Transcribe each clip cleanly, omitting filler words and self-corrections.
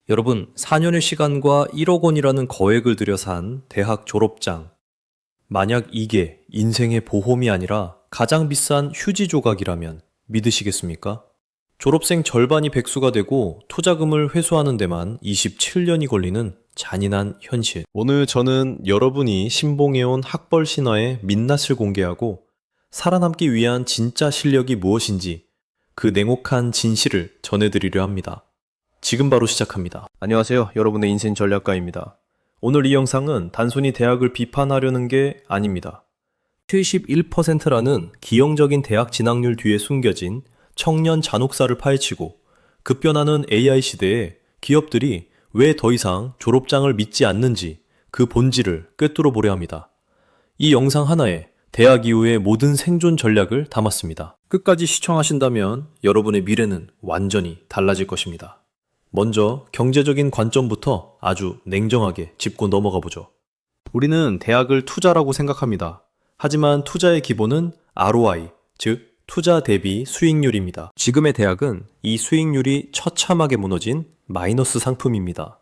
여러분, 4년의 시간과 1억 원이라는 거액을 들여 산 대학 졸업장. 만약 이게 인생의 보험이 아니라 가장 비싼 휴지 조각이라면 믿으시겠습니까? 졸업생 절반이 백수가 되고 투자금을 회수하는 데만 27년이 걸리는 잔인한 현실. 오늘 저는 여러분이 신봉해온 학벌 신화의 민낯을 공개하고 살아남기 위한 진짜 실력이 무엇인지 그 냉혹한 진실을 전해드리려 합니다. 지금 바로 시작합니다. 안녕하세요. 여러분의 인생 전략가입니다. 오늘 이 영상은 단순히 대학을 비판하려는 게 아닙니다. 71%라는 기형적인 대학 진학률 뒤에 숨겨진 청년 잔혹사를 파헤치고 급변하는 AI 시대에 기업들이 왜 더 이상 졸업장을 믿지 않는지 그 본질을 꿰뚫어 보려 합니다. 이 영상 하나에 대학 이후의 모든 생존 전략을 담았습니다. 끝까지 시청하신다면 여러분의 미래는 완전히 달라질 것입니다. 먼저 경제적인 관점부터 아주 냉정하게 짚고 넘어가 보죠. 우리는 대학을 투자라고 생각합니다. 하지만 투자의 기본은 ROI, 즉 투자 대비 수익률입니다. 지금의 대학은 이 수익률이 처참하게 무너진 마이너스 상품입니다.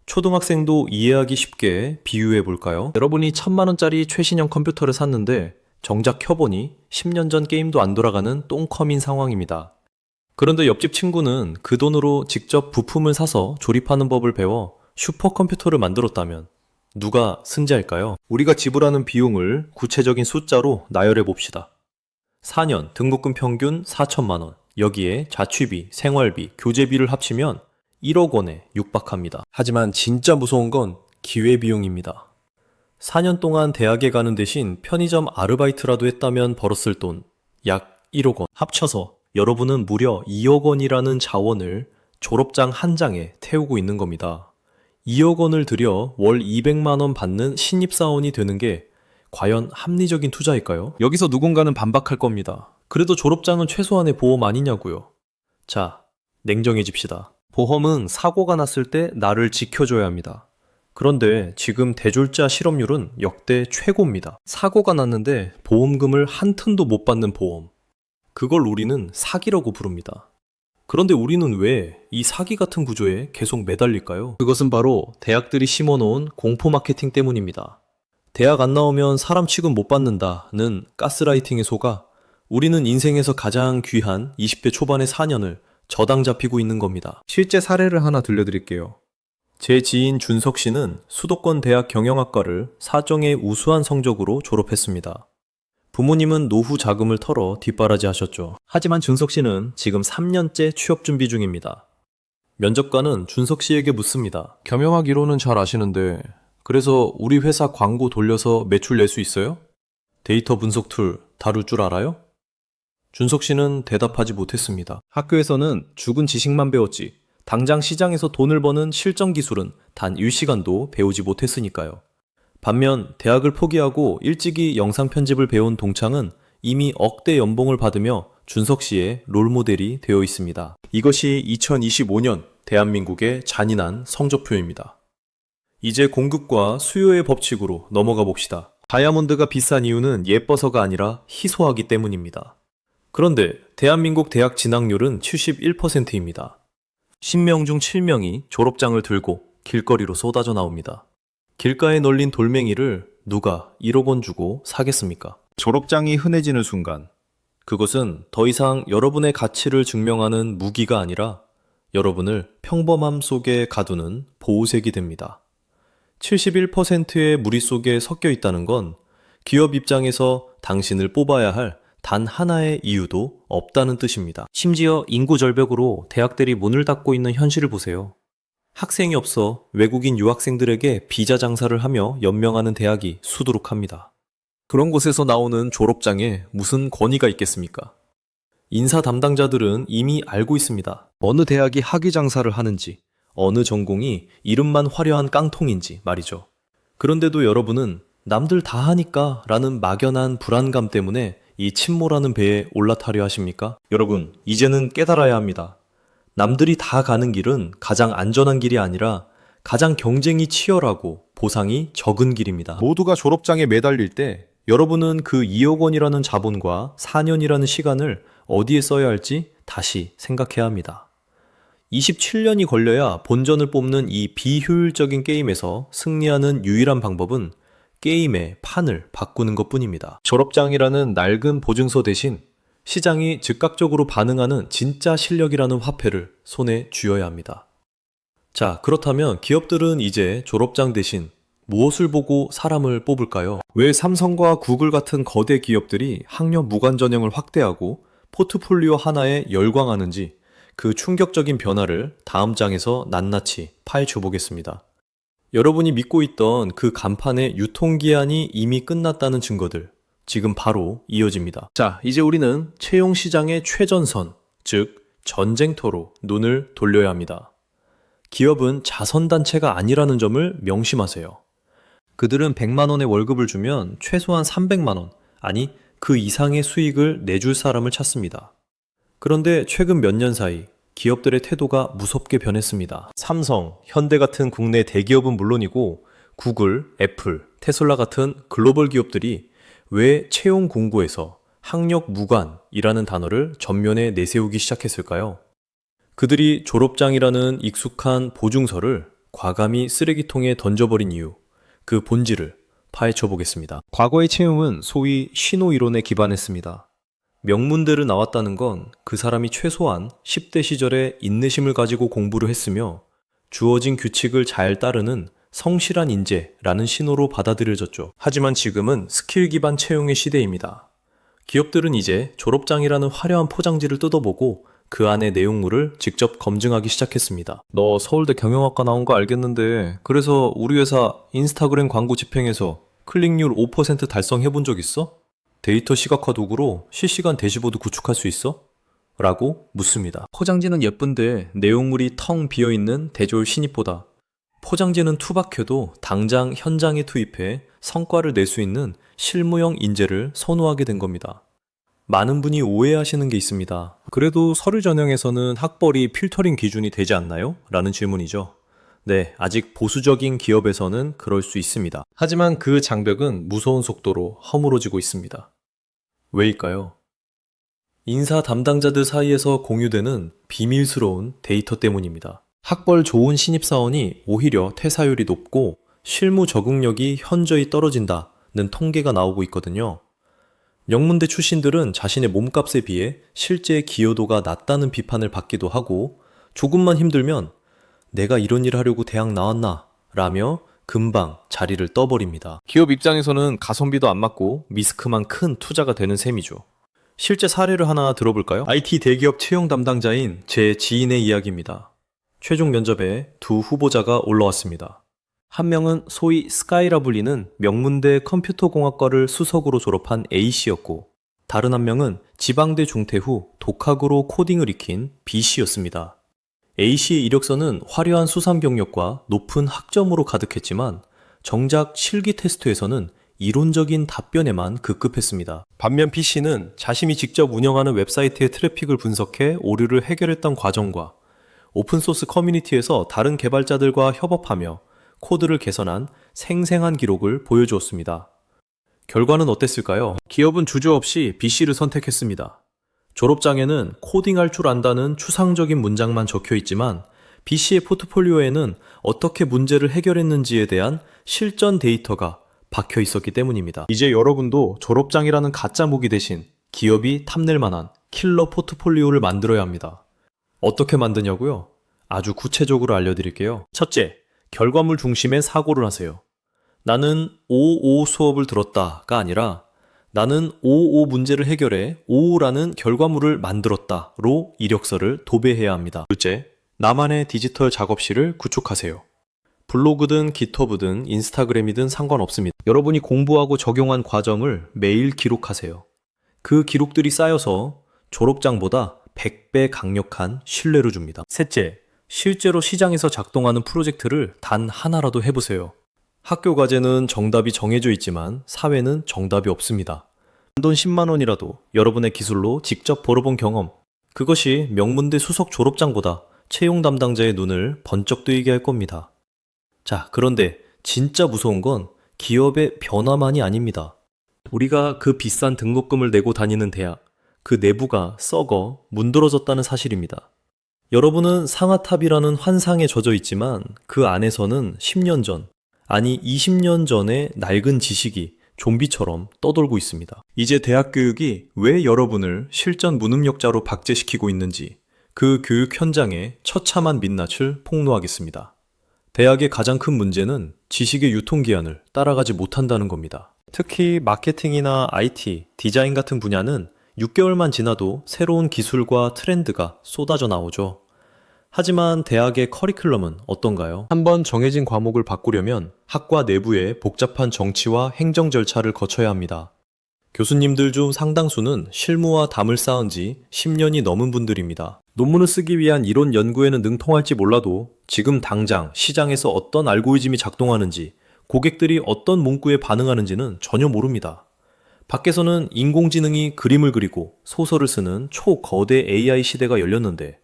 초등학생도 이해하기 쉽게 비유해 볼까요? 여러분이 1,000만 원짜리 최신형 컴퓨터를 샀는데 정작 켜보니 10년 전 게임도 안 돌아가는 똥컴인 상황입니다. 그런데 옆집 친구는 그 돈으로 직접 부품을 사서 조립하는 법을 배워 슈퍼컴퓨터를 만들었다면 누가 승자일까요? 우리가 지불하는 비용을 구체적인 숫자로 나열해 봅시다. 4년 등록금 평균 4천만 원, 여기에 자취비, 생활비, 교재비를 합치면 1억 원에 육박합니다. 하지만 진짜 무서운 건 기회비용입니다. 4년 동안 대학에 가는 대신 편의점 아르바이트라도 했다면 벌었을 돈 약 1억 원. 합쳐서 여러분은 무려 2억 원이라는 자원을 졸업장 한 장에 태우고 있는 겁니다. 2억 원을 들여 월 200만 원 받는 신입사원이 되는 게 과연 합리적인 투자일까요? 여기서 누군가는 반박할 겁니다. 그래도 졸업장은 최소한의 보험 아니냐고요. 자, 냉정해집시다. 보험은 사고가 났을 때 나를 지켜줘야 합니다. 그런데 지금 대졸자 실업률은 역대 최고입니다. 사고가 났는데 보험금을 한 푼도 못 받는 보험. 그걸 우리는 사기라고 부릅니다. 그런데 우리는 왜 이 사기 같은 구조에 계속 매달릴까요? 그것은 바로 대학들이 심어놓은 공포 마케팅 때문입니다. 대학 안 나오면 사람 취급 못 받는다는 가스라이팅에 속아 우리는 인생에서 가장 귀한 20대 초반의 4년을 저당 잡히고 있는 겁니다. 실제 사례를 하나 들려드릴게요. 제 지인 준석 씨는 수도권 대학 경영학과를 사정의 우수한 성적으로 졸업했습니다. 부모님은 노후 자금을 털어 뒷바라지 하셨죠. 하지만 준석 씨는 지금 3년째 취업 준비 중입니다. 면접관은 준석 씨에게 묻습니다. 경영학 이론은 잘 아시는데 그래서 우리 회사 광고 돌려서 매출 낼 수 있어요? 데이터 분석 툴 다룰 줄 알아요? 준석 씨는 대답하지 못했습니다. 학교에서는 죽은 지식만 배웠지 당장 시장에서 돈을 버는 실전 기술은 단 1시간도 배우지 못했으니까요. 반면 대학을 포기하고 일찍이 영상 편집을 배운 동창은 이미 억대 연봉을 받으며 준석 씨의 롤모델이 되어 있습니다. 이것이 2025년 대한민국의 잔인한 성적표입니다. 이제 공급과 수요의 법칙으로 넘어가 봅시다. 다이아몬드가 비싼 이유는 예뻐서가 아니라 희소하기 때문입니다. 그런데 대한민국 대학 진학률은 71%입니다. 10명 중 7명이 졸업장을 들고 길거리로 쏟아져 나옵니다. 길가에 널린 돌멩이를 누가 1억 원 주고 사겠습니까? 졸업장이 흔해지는 순간 그것은 더 이상 여러분의 가치를 증명하는 무기가 아니라 여러분을 평범함 속에 가두는 보호색이 됩니다. 71%의 무리 속에 섞여 있다는 건 기업 입장에서 당신을 뽑아야 할 단 하나의 이유도 없다는 뜻입니다. 심지어 인구 절벽으로 대학들이 문을 닫고 있는 현실을 보세요. 학생이 없어 외국인 유학생들에게 비자 장사를 하며 연명하는 대학이 수두룩합니다. 그런 곳에서 나오는 졸업장에 무슨 권위가 있겠습니까? 인사 담당자들은 이미 알고 있습니다. 어느 대학이 학위 장사를 하는지, 어느 전공이 이름만 화려한 깡통인지 말이죠. 그런데도 여러분은 남들 다 하니까 라는 막연한 불안감 때문에 이 침몰하는 배에 올라타려 하십니까? 여러분, 이제는 깨달아야 합니다. 남들이 다 가는 길은 가장 안전한 길이 아니라 가장 경쟁이 치열하고 보상이 적은 길입니다. 모두가 졸업장에 매달릴 때 여러분은 그 2억 원이라는 자본과 4년이라는 시간을 어디에 써야 할지 다시 생각해야 합니다. 27년이 걸려야 본전을 뽑는 이 비효율적인 게임에서 승리하는 유일한 방법은 게임의 판을 바꾸는 것 뿐입니다. 졸업장이라는 낡은 보증서 대신 시장이 즉각적으로 반응하는 진짜 실력이라는 화폐를 손에 쥐어야 합니다. 자, 그렇다면 기업들은 이제 졸업장 대신 무엇을 보고 사람을 뽑을까요? 왜 삼성과 구글 같은 거대 기업들이 학력 무관 전형을 확대하고 포트폴리오 하나에 열광하는지 그 충격적인 변화를 다음 장에서 낱낱이 파헤쳐 보겠습니다. 여러분이 믿고 있던 그 간판의 유통기한이 이미 끝났다는 증거들, 지금 바로 이어집니다. 자, 이제 우리는 채용 시장의 최전선, 즉 전쟁터로 눈을 돌려야 합니다. 기업은 자선단체가 아니라는 점을 명심하세요. 그들은 100만 원의 월급을 주면 최소한 300만 원, 아니 그 이상의 수익을 내줄 사람을 찾습니다. 그런데 최근 몇 년 사이 기업들의 태도가 무섭게 변했습니다. 삼성, 현대 같은 국내 대기업은 물론이고 구글, 애플, 테슬라 같은 글로벌 기업들이 왜 채용 공고에서 학력 무관이라는 단어를 전면에 내세우기 시작했을까요? 그들이 졸업장이라는 익숙한 보증서를 과감히 쓰레기통에 던져버린 이유, 그 본질을 파헤쳐 보겠습니다. 과거의 채용은 소위 신호 이론에 기반했습니다. 명문대를 나왔다는 건 그 사람이 최소한 10대 시절에 인내심을 가지고 공부를 했으며 주어진 규칙을 잘 따르는 성실한 인재라는 신호로 받아들여졌죠. 하지만 지금은 스킬 기반 채용의 시대입니다. 기업들은 이제 졸업장이라는 화려한 포장지를 뜯어보고 그 안의 내용물을 직접 검증하기 시작했습니다. 너 서울대 경영학과 나온 거 알겠는데 그래서 우리 회사 인스타그램 광고 집행에서 클릭률 5% 달성해본 적 있어? 데이터 시각화 도구로 실시간 대시보드 구축할 수 있어? 라고 묻습니다. 포장지는 예쁜데 내용물이 텅 비어있는 대졸 신입보다 포장지는 투박해도 당장 현장에 투입해 성과를 낼 수 있는 실무형 인재를 선호하게 된 겁니다. 많은 분이 오해하시는 게 있습니다. 그래도 서류 전형에서는 학벌이 필터링 기준이 되지 않나요? 라는 질문이죠. 네, 아직 보수적인 기업에서는 그럴 수 있습니다. 하지만 그 장벽은 무서운 속도로 허물어지고 있습니다. 왜일까요? 인사 담당자들 사이에서 공유되는 비밀스러운 데이터 때문입니다. 학벌 좋은 신입사원이 오히려 퇴사율이 높고 실무 적응력이 현저히 떨어진다는 통계가 나오고 있거든요. 영문대 출신들은 자신의 몸값에 비해 실제 기여도가 낮다는 비판을 받기도 하고 조금만 힘들면 내가 이런 일 하려고 대학 나왔나? 라며 금방 자리를 떠버립니다. 기업 입장에서는 가성비도 안 맞고 리스크만 큰 투자가 되는 셈이죠. 실제 사례를 하나 들어볼까요? IT 대기업 채용 담당자인 제 지인의 이야기입니다. 최종 면접에 두 후보자가 올라왔습니다. 한 명은 소위 스카이라 불리는 명문대 컴퓨터공학과를 수석으로 졸업한 A씨였고 다른 한 명은 지방대 중퇴 후 독학으로 코딩을 익힌 B씨였습니다. A씨의 이력서는 화려한 수상 경력과 높은 학점으로 가득했지만 정작 실기 테스트에서는 이론적인 답변에만 급급했습니다. 반면 B씨는 자신이 직접 운영하는 웹사이트의 트래픽을 분석해 오류를 해결했던 과정과 오픈소스 커뮤니티에서 다른 개발자들과 협업하며 코드를 개선한 생생한 기록을 보여주었습니다. 결과는 어땠을까요? 기업은 주저없이 B씨를 선택했습니다. 졸업장에는 코딩할 줄 안다는 추상적인 문장만 적혀 있지만 B씨의 포트폴리오에는 어떻게 문제를 해결했는지에 대한 실전 데이터가 박혀 있었기 때문입니다. 이제 여러분도 졸업장이라는 가짜 무기 대신 기업이 탐낼 만한 킬러 포트폴리오를 만들어야 합니다. 어떻게 만드냐고요? 아주 구체적으로 알려드릴게요. 첫째, 결과물 중심의 사고를 하세요. 나는 5 수업을 들었다가 아니라 나는 5 문제를 해결해 5라는 결과물을 만들었다로 이력서를 도배해야 합니다. 둘째, 나만의 디지털 작업실을 구축하세요. 블로그든 깃허브든 인스타그램이든 상관없습니다. 여러분이 공부하고 적용한 과정을 매일 기록하세요. 그 기록들이 쌓여서 졸업장보다 100배 강력한 신뢰를 줍니다. 셋째, 실제로 시장에서 작동하는 프로젝트를 단 하나라도 해보세요. 학교 과제는 정답이 정해져 있지만 사회는 정답이 없습니다. 돈 10만 원이라도 여러분의 기술로 직접 벌어본 경험, 그것이 명문대 수석 졸업장보다 채용 담당자의 눈을 번쩍 뜨이게 할 겁니다. 자, 그런데 진짜 무서운 건 기업의 변화만이 아닙니다. 우리가 그 비싼 등록금을 내고 다니는 대학, 그 내부가 썩어 문드러졌다는 사실입니다. 여러분은 상아탑이라는 환상에 젖어 있지만 그 안에서는 10년 전, 아니 20년 전의 낡은 지식이 좀비처럼 떠돌고 있습니다. 이제 대학 교육이 왜 여러분을 실전 무능력자로 박제시키고 있는지 그 교육 현장의 처참한 민낯을 폭로하겠습니다. 대학의 가장 큰 문제는 지식의 유통기한을 따라가지 못한다는 겁니다. 특히 마케팅이나 IT, 디자인 같은 분야는 6개월만 지나도 새로운 기술과 트렌드가 쏟아져 나오죠. 하지만 대학의 커리큘럼은 어떤가요? 한번 정해진 과목을 바꾸려면 학과 내부에 복잡한 정치와 행정 절차를 거쳐야 합니다. 교수님들 중 상당수는 실무와 담을 쌓은 지 10년이 넘은 분들입니다. 논문을 쓰기 위한 이론 연구에는 능통할지 몰라도 지금 당장 시장에서 어떤 알고리즘이 작동하는지, 고객들이 어떤 문구에 반응하는지는 전혀 모릅니다. 밖에서는 인공지능이 그림을 그리고 소설을 쓰는 초거대 AI 시대가 열렸는데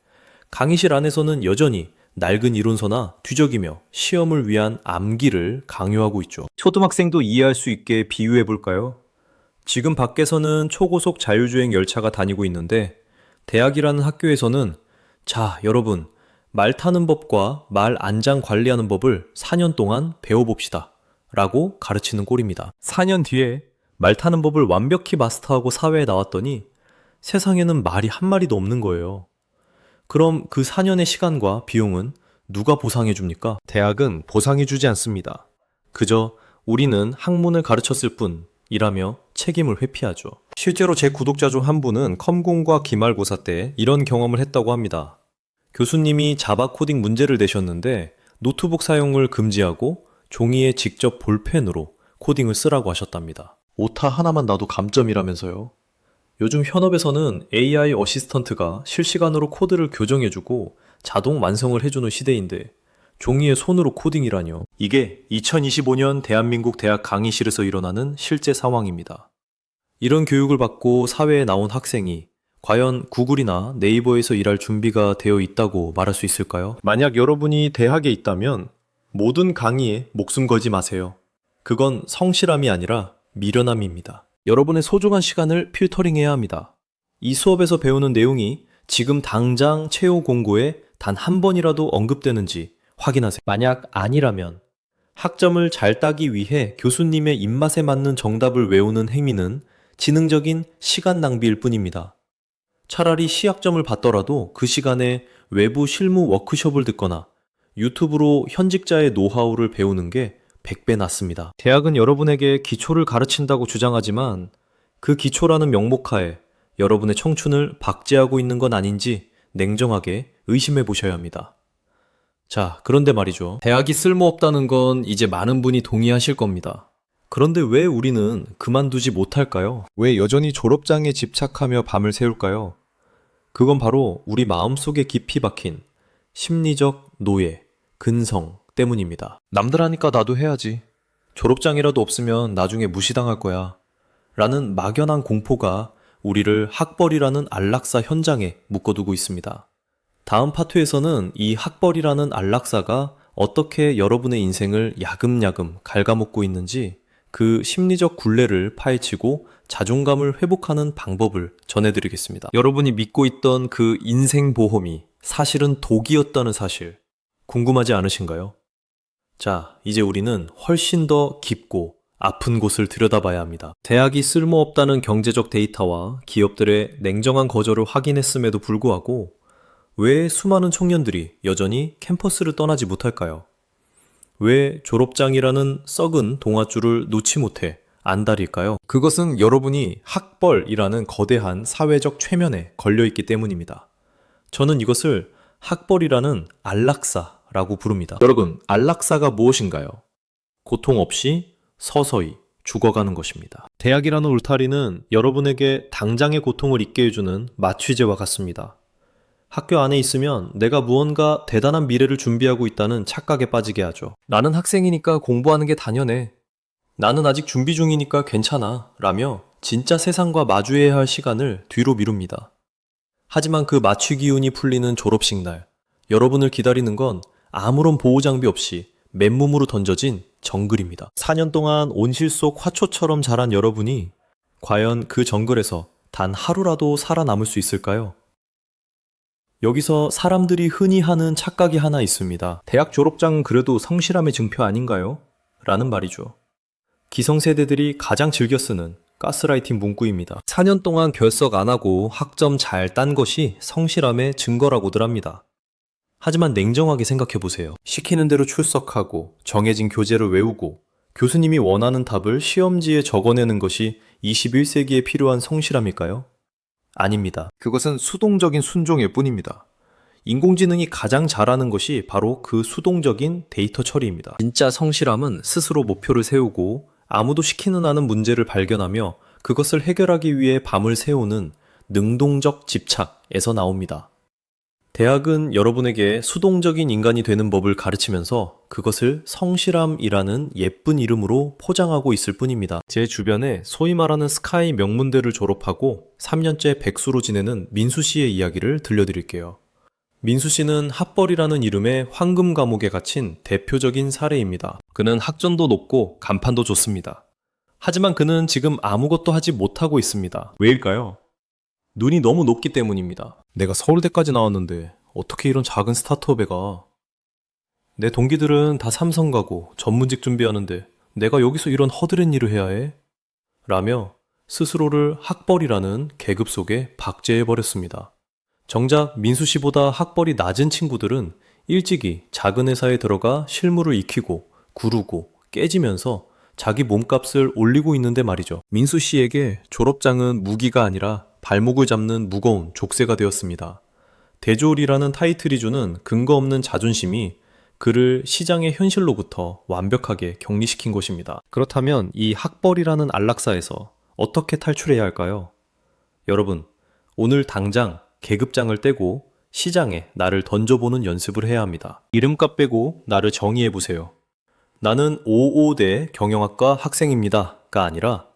강의실 안에서는 여전히 낡은 이론서나 뒤적이며 시험을 위한 암기를 강요하고 있죠. 초등학생도 이해할 수 있게 비유해 볼까요? 지금 밖에서는 초고속 자율주행 열차가 다니고 있는데 대학이라는 학교에서는 자, 여러분, 말 타는 법과 말 안장 관리하는 법을 4년 동안 배워봅시다 라고 가르치는 꼴입니다. 4년 뒤에 말 타는 법을 완벽히 마스터하고 사회에 나왔더니 세상에는 말이 한 마리도 없는 거예요. 그럼 그 4년의 시간과 비용은 누가 보상해 줍니까? 대학은 보상해 주지 않습니다. 그저 우리는 학문을 가르쳤을 뿐이라며 책임을 회피하죠. 실제로 제 구독자 중 한 분은 컴공과 기말고사 때 이런 경험을 했다고 합니다. 교수님이 자바 코딩 문제를 내셨는데 노트북 사용을 금지하고 종이에 직접 볼펜으로 코딩을 쓰라고 하셨답니다. 오타 하나만 나도 감점이라면서요. 요즘 현업에서는 AI 어시스턴트가 실시간으로 코드를 교정해주고 자동 완성을 해주는 시대인데 종이에 손으로 코딩이라뇨. 이게 2025년 대한민국 대학 강의실에서 일어나는 실제 상황입니다. 이런 교육을 받고 사회에 나온 학생이 과연 구글이나 네이버에서 일할 준비가 되어 있다고 말할 수 있을까요? 만약 여러분이 대학에 있다면 모든 강의에 목숨 걸지 마세요. 그건 성실함이 아니라 미련함입니다. 여러분의 소중한 시간을 필터링해야 합니다. 이 수업에서 배우는 내용이 지금 당장 채용 공고에 단 한 번이라도 언급되는지 확인하세요. 만약 아니라면 학점을 잘 따기 위해 교수님의 입맛에 맞는 정답을 외우는 행위는 지능적인 시간 낭비일 뿐입니다. 차라리 시학점을 받더라도 그 시간에 외부 실무 워크숍을 듣거나 유튜브로 현직자의 노하우를 배우는 게 100배 낫습니다. 대학은 여러분에게 기초를 가르친다고 주장하지만 그 기초라는 명목하에 여러분의 청춘을 박제하고 있는 건 아닌지 냉정하게 의심해 보셔야 합니다. 자, 그런데 말이죠. 대학이 쓸모없다는 건 이제 많은 분이 동의하실 겁니다. 그런데 왜 우리는 그만두지 못할까요? 왜 여전히 졸업장에 집착하며 밤을 새울까요? 그건 바로 우리 마음속에 깊이 박힌 심리적 노예, 근성 때문입니다. 남들 하니까 나도 해야지. 졸업장이라도 없으면 나중에 무시당할 거야. 라는 막연한 공포가 우리를 학벌이라는 안락사 현장에 묶어두고 있습니다. 다음 파트에서는 이 학벌이라는 안락사가 어떻게 여러분의 인생을 야금야금 갉아먹고 있는지 그 심리적 굴레를 파헤치고 자존감을 회복하는 방법을 전해드리겠습니다. 여러분이 믿고 있던 그 인생보험이 사실은 독이었다는 사실 궁금하지 않으신가요? 자, 이제 우리는 훨씬 더 깊고 아픈 곳을 들여다봐야 합니다. 대학이 쓸모없다는 경제적 데이터와 기업들의 냉정한 거절을 확인했음에도 불구하고 왜 수많은 청년들이 여전히 캠퍼스를 떠나지 못할까요? 왜 졸업장이라는 썩은 동아줄을 놓지 못해 안달일까요? 그것은 여러분이 학벌이라는 거대한 사회적 최면에 걸려있기 때문입니다. 저는 이것을 학벌이라는 안락사라고 부릅니다. 여러분, 안락사가 무엇인가요? 고통 없이 서서히 죽어가는 것입니다. 대학이라는 울타리는 여러분에게 당장의 고통을 잊게 해주는 마취제와 같습니다. 학교 안에 있으면 내가 무언가 대단한 미래를 준비하고 있다는 착각에 빠지게 하죠. 나는 학생이니까 공부하는 게 당연해. 나는 아직 준비 중이니까 괜찮아. 라며 진짜 세상과 마주해야 할 시간을 뒤로 미룹니다. 하지만 그 마취 기운이 풀리는 졸업식 날, 여러분을 기다리는 건 아무런 보호 장비 없이 맨몸으로 던져진 정글입니다. 4년 동안 온실 속 화초처럼 자란 여러분이 과연 그 정글에서 단 하루라도 살아남을 수 있을까요? 여기서 사람들이 흔히 하는 착각이 하나 있습니다. 대학 졸업장은 그래도 성실함의 증표 아닌가요? 라는 말이죠. 기성세대들이 가장 즐겨 쓰는 가스라이팅 문구입니다. 4년 동안 결석 안 하고 학점 잘 딴 것이 성실함의 증거라고들 합니다. 하지만 냉정하게 생각해 보세요. 시키는 대로 출석하고 정해진 교재를 외우고 교수님이 원하는 답을 시험지에 적어내는 것이 21세기에 필요한 성실함일까요? 아닙니다. 그것은 수동적인 순종일 뿐입니다. 인공지능이 가장 잘하는 것이 바로 그 수동적인 데이터 처리입니다. 진짜 성실함은 스스로 목표를 세우고 아무도 시키는 않은 문제를 발견하며 그것을 해결하기 위해 밤을 새우는 능동적 집착에서 나옵니다. 대학은 여러분에게 수동적인 인간이 되는 법을 가르치면서 그것을 성실함이라는 예쁜 이름으로 포장하고 있을 뿐입니다. 제 주변에 소위 말하는 스카이 명문대를 졸업하고 3년째 백수로 지내는 민수 씨의 이야기를 들려드릴게요. 민수 씨는 학벌이라는 이름의 황금 감옥에 갇힌 대표적인 사례입니다. 그는 학점도 높고 간판도 좋습니다. 하지만 그는 지금 아무것도 하지 못하고 있습니다. 왜일까요? 눈이 너무 높기 때문입니다. 내가 서울대까지 나왔는데 어떻게 이런 작은 스타트업에 가? 내 동기들은 다 삼성 가고 전문직 준비하는데 내가 여기서 이런 허드렛 일을 해야 해? 라며 스스로를 학벌이라는 계급 속에 박제해버렸습니다. 정작 민수 씨보다 학벌이 낮은 친구들은 일찍이 작은 회사에 들어가 실무를 익히고 구르고 깨지면서 자기 몸값을 올리고 있는데 말이죠. 민수 씨에게 졸업장은 무기가 아니라 발목을 잡는 무거운 족쇄가 되었습니다. 대졸이라는 타이틀이 주는 근거 없는 자존심이 그를 시장의 현실로부터 완벽하게 격리시킨 것입니다. 그렇다면 이 학벌이라는 안락사에서 어떻게 탈출해야 할까요? 여러분, 오늘 당장 계급장을 떼고 시장에 나를 던져보는 연습을 해야 합니다. 이름값 빼고 나를 정의해보세요. 나는 55대 경영학과 학생입니다가 아니라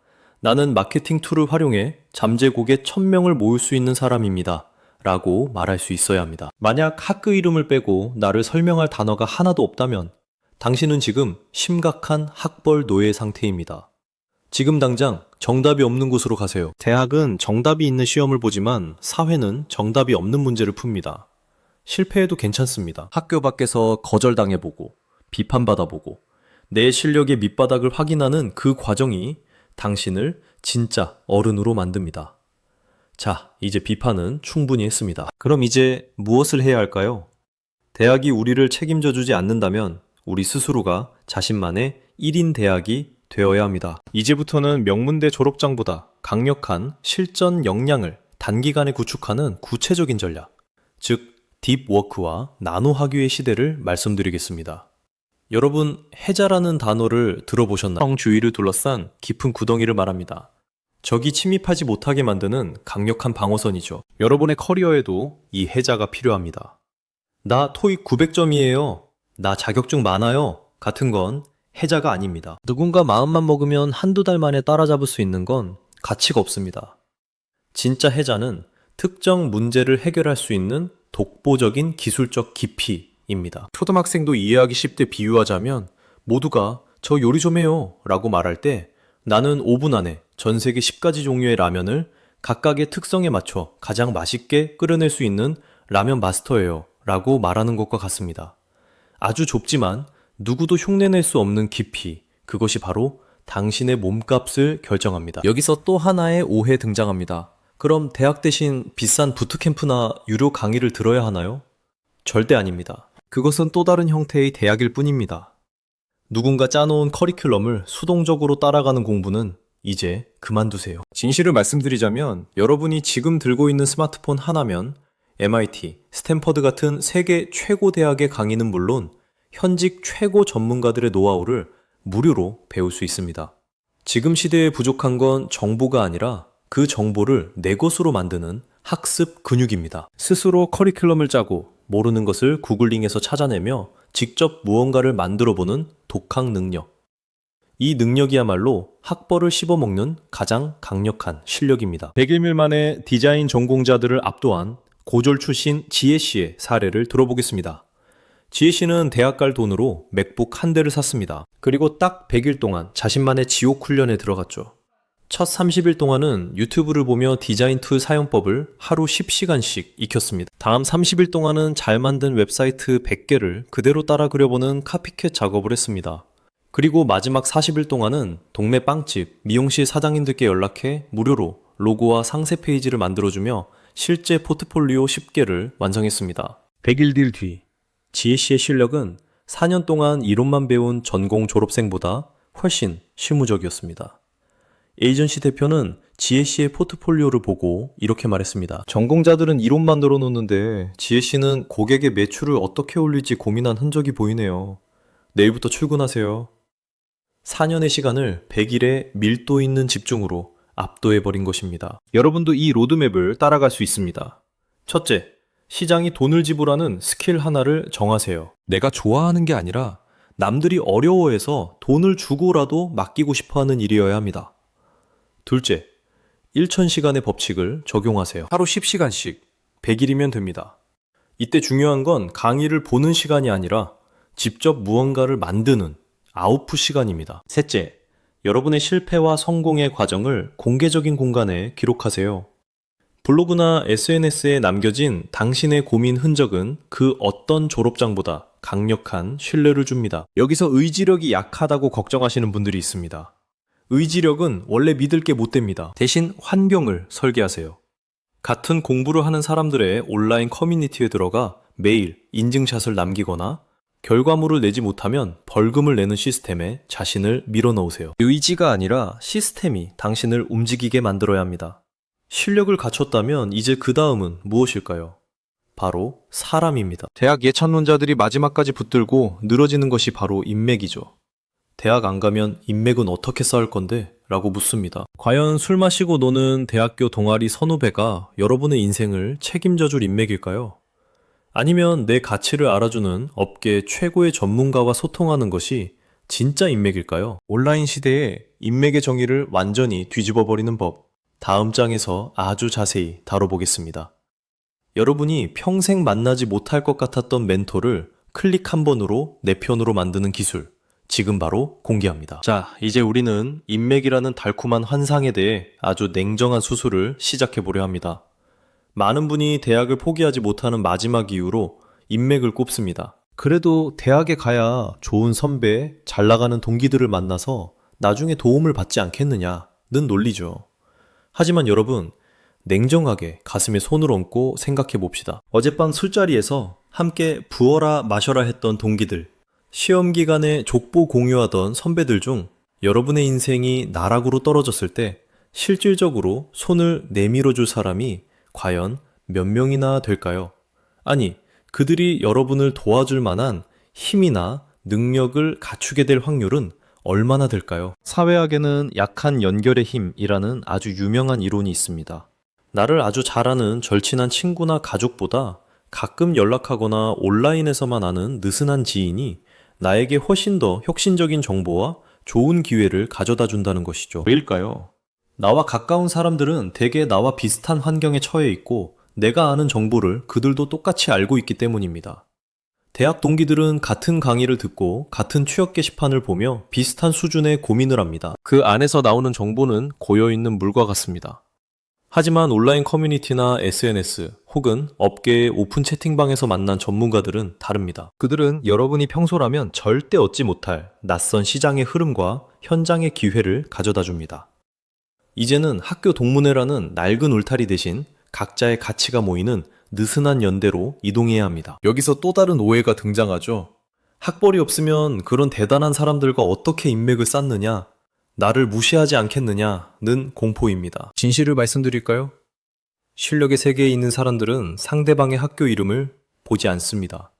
나는 마케팅 툴을 활용해 잠재곡에 1000명을 모을 수 있는 사람입니다. 라고 말할 수 있어야 합니다. 만약 학교 이름을 빼고 나를 설명할 단어가 하나도 없다면 당신은 지금 심각한 학벌 노예 상태입니다. 지금 당장 정답이 없는 곳으로 가세요. 대학은 정답이 있는 시험을 보지만 사회는 정답이 없는 문제를 풉니다. 실패해도 괜찮습니다. 학교 밖에서 거절당해보고 비판받아보고 내 실력의 밑바닥을 확인하는 그 과정이 당신을 진짜 어른으로 만듭니다. 자, 이제 비판은 충분히 했습니다. 그럼 이제 무엇을 해야 할까요? 대학이 우리를 책임져 주지 않는다면 우리 스스로가 자신만의 1인 대학이 되어야 합니다. 이제부터는 명문대 졸업장보다 강력한 실전 역량을 단기간에 구축하는 구체적인 전략, 즉 딥워크와 나노학위의 시대를 말씀드리겠습니다. 여러분, 해자라는 단어를 들어보셨나요? 성 주위를 둘러싼 깊은 구덩이를 말합니다. 적이 침입하지 못하게 만드는 강력한 방어선이죠. 여러분의 커리어에도 이 해자가 필요합니다. 나 토익 900점이에요. 나 자격증 많아요. 같은 건 해자가 아닙니다. 누군가 마음만 먹으면 한두 달 만에 따라잡을 수 있는 건 가치가 없습니다. 진짜 해자는 특정 문제를 해결할 수 있는 독보적인 기술적 깊이입니다. 초등학생도 이해하기 쉽게 비유하자면 모두가 저 요리 좀 해요 라고 말할 때 나는 5분 안에 전 세계 10가지 종류의 라면을 각각의 특성에 맞춰 가장 맛있게 끓여낼 수 있는 라면 마스터예요 라고 말하는 것과 같습니다. 아주 좁지만 누구도 흉내낼 수 없는 깊이, 그것이 바로 당신의 몸값을 결정합니다. 여기서 또 하나의 오해 등장합니다. 그럼 대학 대신 비싼 부트캠프나 유료 강의를 들어야 하나요? 절대 아닙니다. 그것은 또 다른 형태의 대학일 뿐입니다. 누군가 짜놓은 커리큘럼을 수동적으로 따라가는 공부는 이제 그만두세요. 진실을 말씀드리자면 여러분이 지금 들고 있는 스마트폰 하나면 MIT, 스탠퍼드 같은 세계 최고 대학의 강의는 물론 현직 최고 전문가들의 노하우를 무료로 배울 수 있습니다. 지금 시대에 부족한 건 정보가 아니라 그 정보를 내 것으로 만드는 학습 근육입니다. 스스로 커리큘럼을 짜고 모르는 것을 구글링해서 찾아내며 직접 무언가를 만들어보는 독학 능력. 이 능력이야말로 학벌을 씹어먹는 가장 강력한 실력입니다. 101일 만에 디자인 전공자들을 압도한 고졸 출신 지혜 씨의 사례를 들어보겠습니다. 지혜 씨는 대학 갈 돈으로 맥북 한 대를 샀습니다. 그리고 딱 100일 동안 자신만의 지옥 훈련에 들어갔죠. 첫 30일 동안은 유튜브를 보며 디자인 툴 사용법을 하루 10시간씩 익혔습니다. 다음 30일 동안은 잘 만든 웹사이트 100개를 그대로 따라 그려보는 카피캣 작업을 했습니다. 그리고 마지막 40일 동안은 동네 빵집, 미용실 사장님들께 연락해 무료로 로고와 상세 페이지를 만들어주며 실제 포트폴리오 10개를 완성했습니다. 100일 뒤 지혜씨의 실력은 4년 동안 이론만 배운 전공 졸업생보다 훨씬 실무적이었습니다. 에이전시 대표는 지혜씨의 포트폴리오를 보고 이렇게 말했습니다. 전공자들은 이론만 늘어놓는데 지혜씨는 고객의 매출을 어떻게 올릴지 고민한 흔적이 보이네요. 내일부터 출근하세요. 4년의 시간을 100일의 밀도 있는 집중으로 압도해버린 것입니다. 여러분도 이 로드맵을 따라갈 수 있습니다. 첫째, 시장이 돈을 지불하는 스킬 하나를 정하세요. 내가 좋아하는 게 아니라 남들이 어려워해서 돈을 주고라도 맡기고 싶어하는 일이어야 합니다. 둘째, 1000시간의 법칙을 적용하세요. 하루 10시간씩 100일이면 됩니다. 이때 중요한 건 강의를 보는 시간이 아니라 직접 무언가를 만드는 아웃풋 시간입니다. 셋째, 여러분의 실패와 성공의 과정을 공개적인 공간에 기록하세요. 블로그나 SNS에 남겨진 당신의 고민 흔적은 그 어떤 졸업장보다 강력한 신뢰를 줍니다. 여기서 의지력이 약하다고 걱정하시는 분들이 있습니다. 의지력은 원래 믿을 게 못 됩니다. 대신 환경을 설계하세요. 같은 공부를 하는 사람들의 온라인 커뮤니티에 들어가 매일 인증샷을 남기거나 결과물을 내지 못하면 벌금을 내는 시스템에 자신을 밀어넣으세요. 의지가 아니라 시스템이 당신을 움직이게 만들어야 합니다. 실력을 갖췄다면 이제 그 다음은 무엇일까요? 바로 사람입니다. 대학 예찬론자들이 마지막까지 붙들고 늘어지는 것이 바로 인맥이죠. 대학 안 가면 인맥은 어떻게 쌓을 건데? 라고 묻습니다. 과연 술 마시고 노는 대학교 동아리 선후배가 여러분의 인생을 책임져 줄 인맥일까요? 아니면 내 가치를 알아주는 업계 최고의 전문가와 소통하는 것이 진짜 인맥일까요? 온라인 시대에 인맥의 정의를 완전히 뒤집어버리는 법, 다음 장에서 아주 자세히 다뤄보겠습니다. 여러분이 평생 만나지 못할 것 같았던 멘토를 클릭 한 번으로 내 편으로 만드는 기술, 지금 바로 공개합니다. 자, 이제 우리는 인맥이라는 달콤한 환상에 대해 아주 냉정한 수술을 시작해보려 합니다. 많은 분이 대학을 포기하지 못하는 마지막 이유로 인맥을 꼽습니다. 그래도 대학에 가야 좋은 선배, 잘 나가는 동기들을 만나서 나중에 도움을 받지 않겠느냐는 논리죠. 하지만 여러분, 냉정하게 가슴에 손을 얹고 생각해 봅시다. 어젯밤 술자리에서 함께 부어라 마셔라 했던 동기들, 시험 기간에 족보 공유하던 선배들 중 여러분의 인생이 나락으로 떨어졌을 때 실질적으로 손을 내밀어 줄 사람이 과연 몇 명이나 될까요? 아니, 그들이 여러분을 도와줄 만한 힘이나 능력을 갖추게 될 확률은 얼마나 될까요? 사회학에는 약한 연결의 힘이라는 아주 유명한 이론이 있습니다. 나를 아주 잘 아는 절친한 친구나 가족보다 가끔 연락하거나 온라인에서만 아는 느슨한 지인이 나에게 훨씬 더 혁신적인 정보와 좋은 기회를 가져다 준다는 것이죠. 왜일까요? 나와 가까운 사람들은 대개 나와 비슷한 환경에 처해 있고 내가 아는 정보를 그들도 똑같이 알고 있기 때문입니다. 대학 동기들은 같은 강의를 듣고 같은 취업 게시판을 보며 비슷한 수준의 고민을 합니다. 그 안에서 나오는 정보는 고여있는 물과 같습니다. 하지만 온라인 커뮤니티나 SNS 혹은 업계의 오픈 채팅방에서 만난 전문가들은 다릅니다. 그들은 여러분이 평소라면 절대 얻지 못할 낯선 시장의 흐름과 현장의 기회를 가져다 줍니다. 이제는 학교 동문회라는 낡은 울타리 대신 각자의 가치가 모이는 느슨한 연대로 이동해야 합니다. 여기서 또 다른 오해가 등장하죠. 학벌이 없으면 그런 대단한 사람들과 어떻게 인맥을 쌓느냐, 나를 무시하지 않겠느냐는 공포입니다. 진실을 말씀드릴까요? 실력의 세계에 있는 사람들은 상대방의 학교 이름을 보지 않습니다.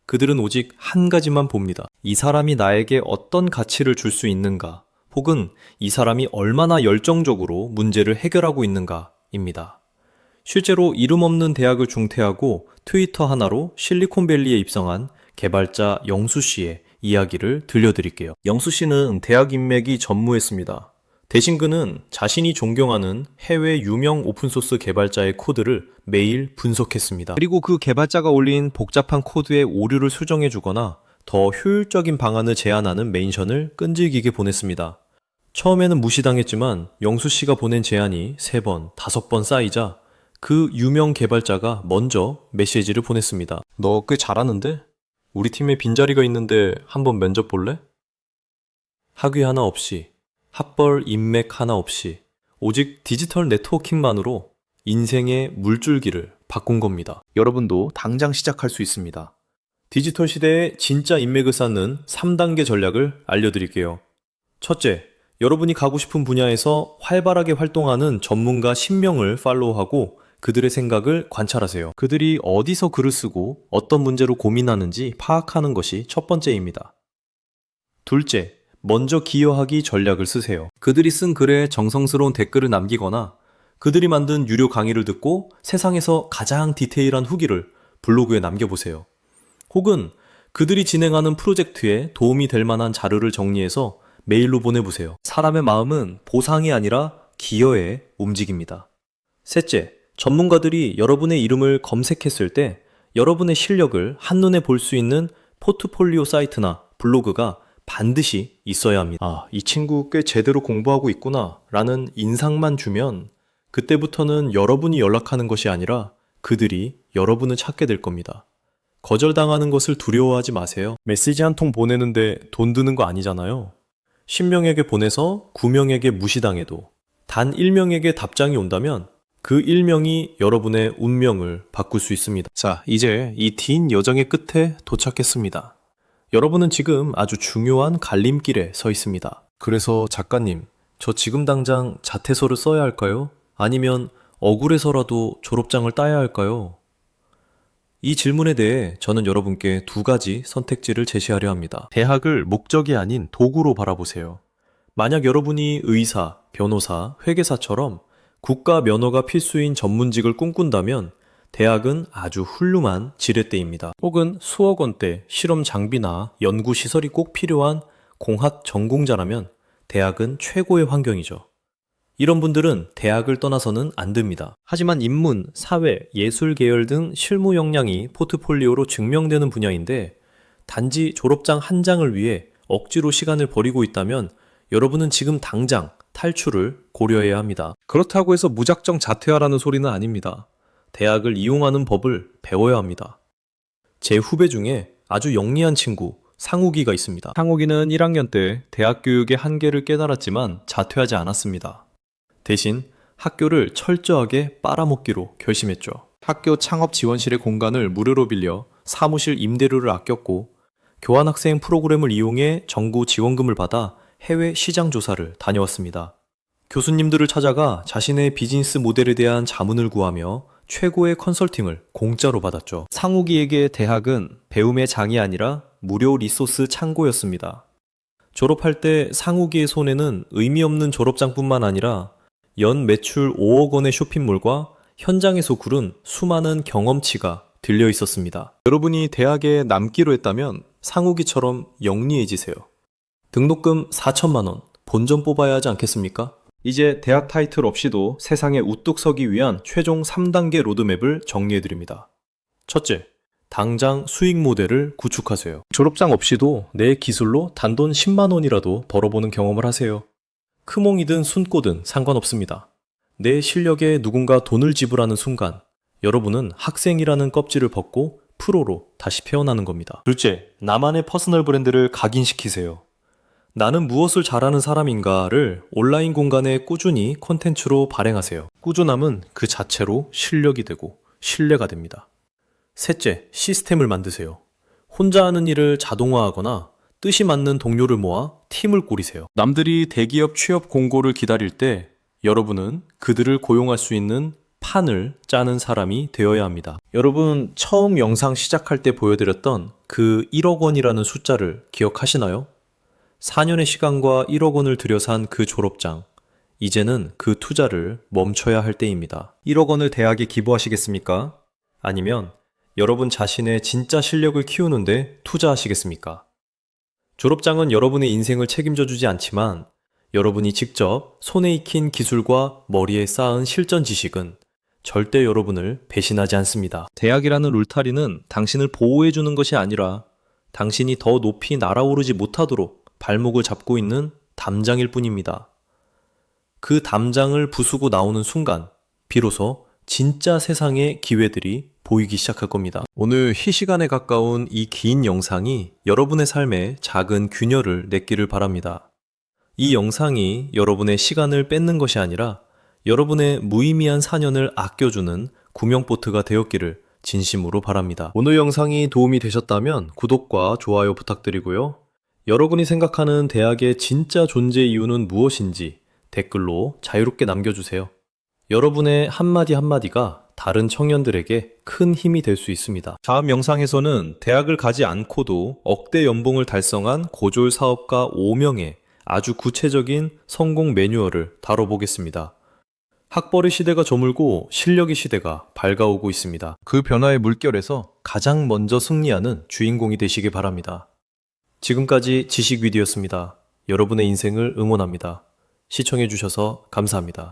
그들은 오직 한 가지만 봅니다. 이 사람이 나에게 어떤 가치를 줄 수 있는가, 혹은 이 사람이 얼마나 열정적으로 문제를 해결하고 있는가입니다. 실제로 이름 없는 대학을 중퇴하고 트위터 하나로 실리콘밸리에 입성한 개발자 영수 씨의 이야기를 들려드릴게요. 영수 씨는 대학 인맥이 전무했습니다. 대신 그는 자신이 존경하는 해외 유명 오픈소스 개발자의 코드를 매일 분석했습니다. 그리고 그 개발자가 올린 복잡한 코드의 오류를 수정해주거나 더 효율적인 방안을 제안하는 멘션을 끈질기게 보냈습니다. 처음에는 무시당했지만 영수 씨가 보낸 제안이 3번, 5번 쌓이자 그 유명 개발자가 먼저 메시지를 보냈습니다. 너 꽤 잘하는데? 우리 팀에 빈자리가 있는데 한번 면접 볼래? 학위 하나 없이, 학벌 인맥 하나 없이 오직 디지털 네트워킹만으로 인생의 물줄기를 바꾼 겁니다. 여러분도 당장 시작할 수 있습니다. 디지털 시대에 진짜 인맥을 쌓는 3단계 전략을 알려드릴게요. 첫째, 여러분이 가고 싶은 분야에서 활발하게 활동하는 전문가 10명을 팔로우하고 그들의 생각을 관찰하세요. 그들이 어디서 글을 쓰고 어떤 문제로 고민하는지 파악하는 것이 첫 번째입니다. 둘째, 먼저 기여하기 전략을 쓰세요. 그들이 쓴 글에 정성스러운 댓글을 남기거나 그들이 만든 유료 강의를 듣고 세상에서 가장 디테일한 후기를 블로그에 남겨보세요. 혹은 그들이 진행하는 프로젝트에 도움이 될 만한 자료를 정리해서 메일로 보내보세요. 사람의 마음은 보상이 아니라 기여에 움직입니다. 셋째, 전문가들이 여러분의 이름을 검색했을 때 여러분의 실력을 한눈에 볼 수 있는 포트폴리오 사이트나 블로그가 반드시 있어야 합니다. 아, 이 친구 꽤 제대로 공부하고 있구나 라는 인상만 주면 그때부터는 여러분이 연락하는 것이 아니라 그들이 여러분을 찾게 될 겁니다. 거절당하는 것을 두려워하지 마세요. 메시지 한 통 보내는데 돈 드는 거 아니잖아요. 10명에게 보내서 9명에게 무시당해도 단 1명에게 답장이 온다면 그 1명이 여러분의 운명을 바꿀 수 있습니다. 자, 이제 이 긴 여정의 끝에 도착했습니다. 여러분은 지금 아주 중요한 갈림길에 서 있습니다. 그래서 작가님, 저 지금 당장 자퇴서를 써야 할까요? 아니면 억울해서라도 졸업장을 따야 할까요? 이 질문에 대해 저는 여러분께 2가지 선택지를 제시하려 합니다. 대학을 목적이 아닌 도구로 바라보세요. 만약 여러분이 의사, 변호사, 회계사처럼 국가 면허가 필수인 전문직을 꿈꾼다면 대학은 아주 훌륭한 지렛대입니다. 혹은 수억 원대 실험 장비나 연구 시설이 꼭 필요한 공학 전공자라면 대학은 최고의 환경이죠. 이런 분들은 대학을 떠나서는 안 됩니다. 하지만 인문, 사회, 예술 계열 등 실무 역량이 포트폴리오로 증명되는 분야인데 단지 졸업장 한 장을 위해 억지로 시간을 버리고 있다면 여러분은 지금 당장 탈출을 고려해야 합니다. 그렇다고 해서 무작정 자퇴하라는 소리는 아닙니다. 대학을 이용하는 법을 배워야 합니다. 제 후배 중에 아주 영리한 친구 상욱이가 있습니다. 상욱이는 1학년 때 대학 교육의 한계를 깨달았지만 자퇴하지 않았습니다. 대신 학교를 철저하게 빨아먹기로 결심했죠. 학교 창업 지원실의 공간을 무료로 빌려 사무실 임대료를 아꼈고 교환학생 프로그램을 이용해 정부 지원금을 받아 해외 시장 조사를 다녀왔습니다. 교수님들을 찾아가 자신의 비즈니스 모델에 대한 자문을 구하며 최고의 컨설팅을 공짜로 받았죠. 상욱이에게 대학은 배움의 장이 아니라 무료 리소스 창고였습니다. 졸업할 때 상욱이의 손에는 의미 없는 졸업장뿐만 아니라 연 매출 5억 원의 쇼핑몰과 현장에서 구른 수많은 경험치가 들려 있었습니다. 여러분이 대학에 남기로 했다면 상욱이처럼 영리해지세요. 등록금 4천만 원, 본전 뽑아야 하지 않겠습니까? 이제 대학 타이틀 없이도 세상에 우뚝 서기 위한 최종 3단계 로드맵을 정리해드립니다. 첫째, 당장 수익 모델을 구축하세요. 졸업장 없이도 내 기술로 단돈 10만 원이라도 벌어보는 경험을 하세요. 크몽이든 순꼬든 상관없습니다. 내 실력에 누군가 돈을 지불하는 순간 여러분은 학생이라는 껍질을 벗고 프로로 다시 태어나는 겁니다. 둘째, 나만의 퍼스널 브랜드를 각인시키세요. 나는 무엇을 잘하는 사람인가를 온라인 공간에 꾸준히 콘텐츠로 발행하세요. 꾸준함은 그 자체로 실력이 되고 신뢰가 됩니다. 셋째, 시스템을 만드세요. 혼자 하는 일을 자동화하거나 뜻이 맞는 동료를 모아 팀을 꾸리세요. 남들이 대기업 취업 공고를 기다릴 때 여러분은 그들을 고용할 수 있는 판을 짜는 사람이 되어야 합니다. 여러분, 처음 영상 시작할 때 보여드렸던 그 1억 원이라는 숫자를 기억하시나요? 4년의 시간과 1억 원을 들여 산 그 졸업장. 이제는 그 투자를 멈춰야 할 때입니다. 1억 원을 대학에 기부하시겠습니까? 아니면 여러분 자신의 진짜 실력을 키우는데 투자하시겠습니까? 졸업장은 여러분의 인생을 책임져 주지 않지만 여러분이 직접 손에 익힌 기술과 머리에 쌓은 실전 지식은 절대 여러분을 배신하지 않습니다. 대학이라는 울타리는 당신을 보호해 주는 것이 아니라 당신이 더 높이 날아오르지 못하도록 발목을 잡고 있는 담장일 뿐입니다. 그 담장을 부수고 나오는 순간 비로소 진짜 세상의 기회들이 보이기 시작할 겁니다. 오늘 희시간에 가까운 이 긴 영상이 여러분의 삶에 작은 균열을 냈기를 바랍니다. 이 영상이 여러분의 시간을 뺏는 것이 아니라 여러분의 무의미한 사년을 아껴주는 구명보트가 되었기를 진심으로 바랍니다. 오늘 영상이 도움이 되셨다면 구독과 좋아요 부탁드리고요. 여러분이 생각하는 대학의 진짜 존재 이유는 무엇인지 댓글로 자유롭게 남겨주세요. 여러분의 한마디 한마디가 다른 청년들에게 큰 힘이 될 수 있습니다. 다음 영상에서는 대학을 가지 않고도 억대 연봉을 달성한 고졸 사업가 5명의 아주 구체적인 성공 매뉴얼을 다뤄보겠습니다. 학벌의 시대가 저물고 실력의 시대가 밝아오고 있습니다. 그 변화의 물결에서 가장 먼저 승리하는 주인공이 되시기 바랍니다. 지금까지 지식위디였습니다. 여러분의 인생을 응원합니다. 시청해주셔서 감사합니다.